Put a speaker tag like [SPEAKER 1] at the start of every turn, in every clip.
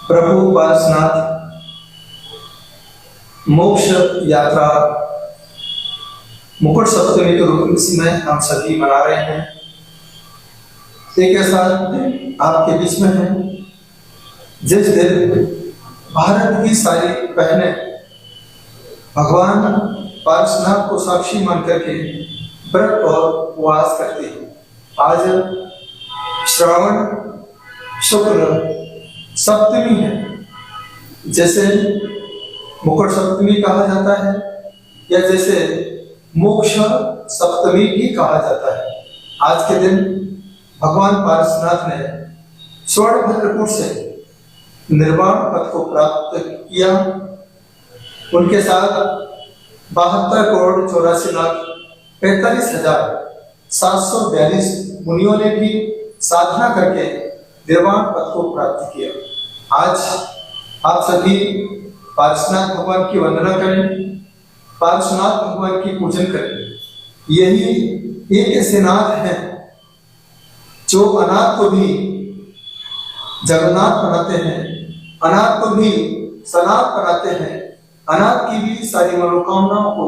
[SPEAKER 1] प्रभु पार्श्वनाथ मोक्ष यात्रा मुकुट सप्तमी के रूप में हम सभी मना रहे हैं। एक ऐसा दिन आपके बीच में है जिस दिन भारत की सारी बहनें भगवान पार्श्वनाथ को साक्षी मान करके व्रत और उपवास करती हैं। आज श्रावण शुक्ल सप्तमी है, जैसे मुकुट सप्तमी कहा जाता है या जैसे मोक्ष सप्तमी भी कहा जाता है। आज के दिन भगवान पार्श्वनाथ ने स्वर्णभद्रपुर से निर्वाण पद को प्राप्त किया। उनके साथ 72,84,45,742 मुनियों ने भी साधना करके निर्वाण पद को प्राप्त किया। आज आप सभी पार्श्वनाथ भगवान की वंदना करें, पार्श्वनाथ भगवान की पूजन करें। यही एक ऐसे नाथ हैं जो अनाथ को भी जगन्नाथ बनाते हैं, अनाथ को भी सनाथ बनाते हैं, अनाथ की भी सारी मनोकामनाओं को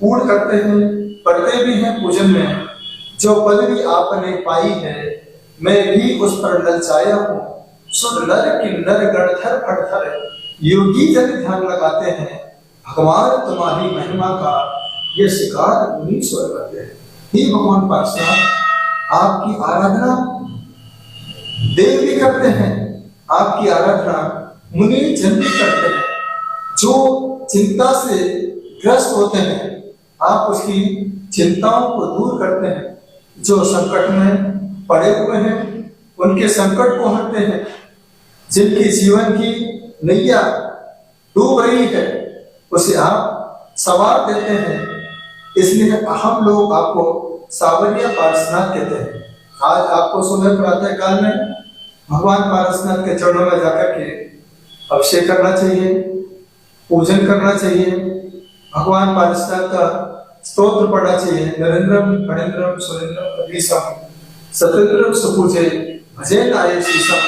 [SPEAKER 1] पूर्ण करते हैं, पढ़ते भी हैं पूजन में। जो पदवी आपने पाई है मैं भी उस पर ललचाया हूँ, सुन नर की नर गणधर फटधर, योगी जन ध्यान लगाते हैं, भगवान तुम्हारी महिमा का ये शिकार मुनि स्वर करते हैं। हे भगवान पार्श्वनाथ, आपकी आराधना देव भी करते हैं, आपकी आराधना मुनि जन भी करते हैं। जो चिंता से ग्रस्त होते हैं आप उसकी चिंताओं को दूर करते हैं, जो संकट में पड़े हुए हैं उनके संकट को हरते हैं, जिनकी जीवन की नैया डूब रही है उसे आप सवार देते हैं। इसलिए हम लोग आपको सावरिया पार्श्वनाथ कहते हैं। आज आपको सुबह प्रातः काल में भगवान पार्श्वनाथ के चरणों में जाकर के अभिषेक करना चाहिए, पूजन करना चाहिए, भगवान पार्श्वनाथ का स्तोत्र पढ़ना चाहिए। नरेंद्रम फणेंद्रम सुरेंद्रम कपीसम सतेंद्रम सुपूजे भजे नाये शीशम।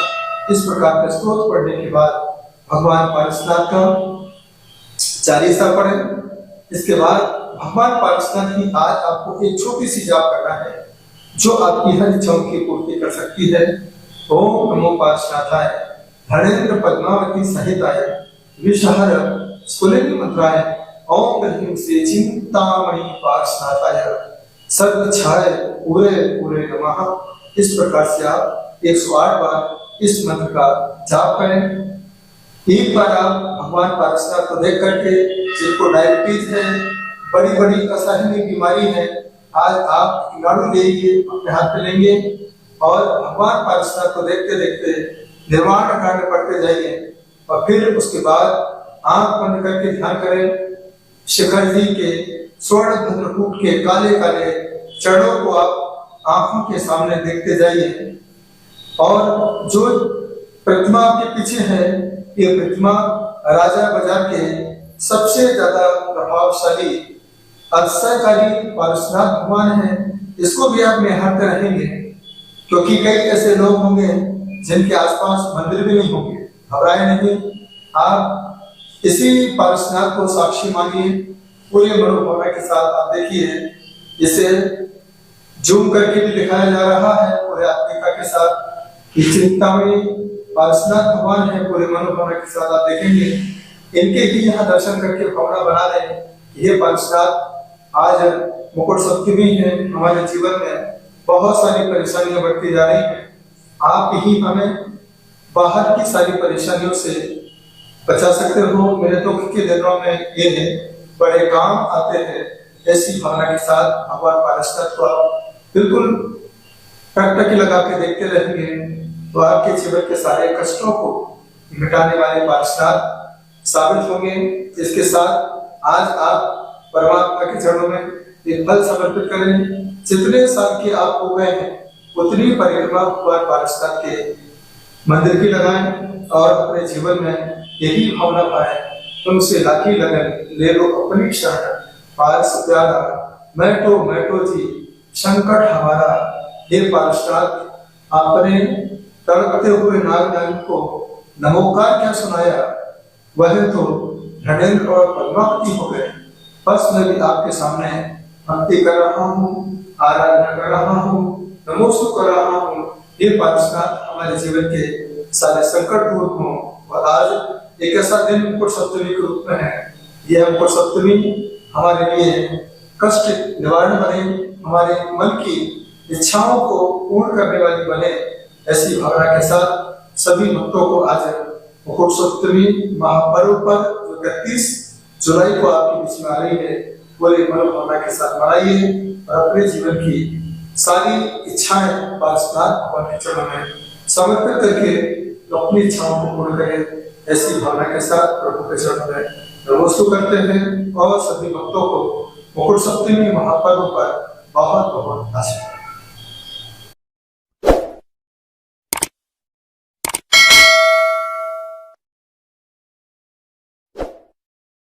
[SPEAKER 1] इस प्रकार का स्तोत्र पढ़ने के बाद भगवान पार्श्वनाथ का चालीसा पढ़ें। इसके बाद भगवान पार्श्वनाथ की आज आपको एक छोटी सी जाप करना है जो आपकी हर इच्छाओं की पूर्ति कर सकती है। ओम नमो पार्श्वनाथाय धनेन्द्र पद्मावती सहिताय विषहर स्फुलिंग मंत्राय ओम ह्रीं श्री चिंतामणि पार्श्वनाथाय सर्वच्छाय पूरे पूरे नमः। इस प्रकार से आप 108 बार इस मंत्र का जाप करें। एक बार आप भगवान पार्श्वनाथ को देख करके, जिनको डायबिटीज है, बड़ी बड़ी असहनीय बीमारी है, आज आप लाडू लेंगे, अपने हाथ में लेंगे और भगवान पार्श्वनाथ को देखते देखते निर्वाण कांड पढ़ते जाइए। और फिर उसके बाद आंख बंद करके ध्यान करें। शिखर जी के स्वर्णभद्रकूट के काले काले चरणों को आप आंखों के सामने देखते जाइए। और जो प्रतिमा आपके पीछे है, ये प्रतिमा राजा बाजार के सबसे ज्यादा प्रभावशाली अतिशयकारी पार्श्वनाथ भगवान है। इसको भी आप निहारते रहेंगे, क्योंकि कई ऐसे लोग होंगे जिनके आसपास मंदिर भी नहीं होंगे। घबराए नहीं, आप इसी पार्श्वनाथ को साक्षी मानिए, पूरे मनोभावना के साथ। आप देखिए, इसे जूम करके भी दिखाया जा रहा है पूरे आत्मिका के साथ। चिंतामणि पार्श्वनाथ भगवान है, पूरे मनोभावना के साथ आप देखेंगे। इनके ही यहाँ दर्शन करके भावना बना रहे हैं। ये पार्श्वनाथ आज मुकुट सप्तमी है, हमारे जीवन में बहुत सारी परेशानियां बढ़ती जा रही हैं। आप ही हमें बाहर की सारी परेशानियों से बचा सकते हो। मेरे दुख के दिनों में ये है, बड़े काम आते हैं। ऐसी भावना के साथ भगवान पार्श्वनाथ को आप बिल्कुल टकटकी लगा के देखते रहेंगे तो आपके जीवन के सारे कष्टों को मिटाने वाले पार्श्वनाथ साबित होंगे। इसके साथ आज आप परमात्मा के चरणों में एक फल समर्पित करें। जितने साल के आप हो गए हैं उतनी परिक्रमा भगवान पार्श्वनाथ के मंदिर की लगाएं और अपने जीवन में यही भावना पाए, तुमसे लाखी लगन ले लो अपनी शरण, पारस प्यारा मैं तो जी संकट हमारा। हे पार्श्वनाथ, आपने तड़पते हुए नाग नागिन को नमोकार क्या सुनाया, वह तो धनेन्द्र और पद्मावती हो गए। बस मैं भी आपके सामने भक्ति कर रहा हूँ, आराधना कर रहा हूँ, नमोस्तु कर रहा हूँ। ये पार्षद हमारे जीवन के सारे संकट दूर हों। और आज एक ऐसा दिन मुकुट सप्तमी के रूप में है। यह मुकुट सप्तमी हमारे लिए कष्ट निवारण बने, हमारे मन की इच्छाओं को पूर्ण करने वाली बने। ऐसी भावना के साथ सभी भक्तों को आज मुकुट सप्तमी महापर्व पर जो 31 जुलाई को आपके बीच में आ रही है, पूरी मनोभावना के साथ मनाइए और अपने जीवन की सारी इच्छाएं पार्षद भगवान के चरणों में समर्पित करके अपनी इच्छाओं को पूर्ण करें। ऐसी भावना के साथ प्रभु के चरणों में नमोस्तु करते हैं और सभी भक्तों को मुकुट सप्तमी महापर्व पर बहुत बहुत आशीर्वाद।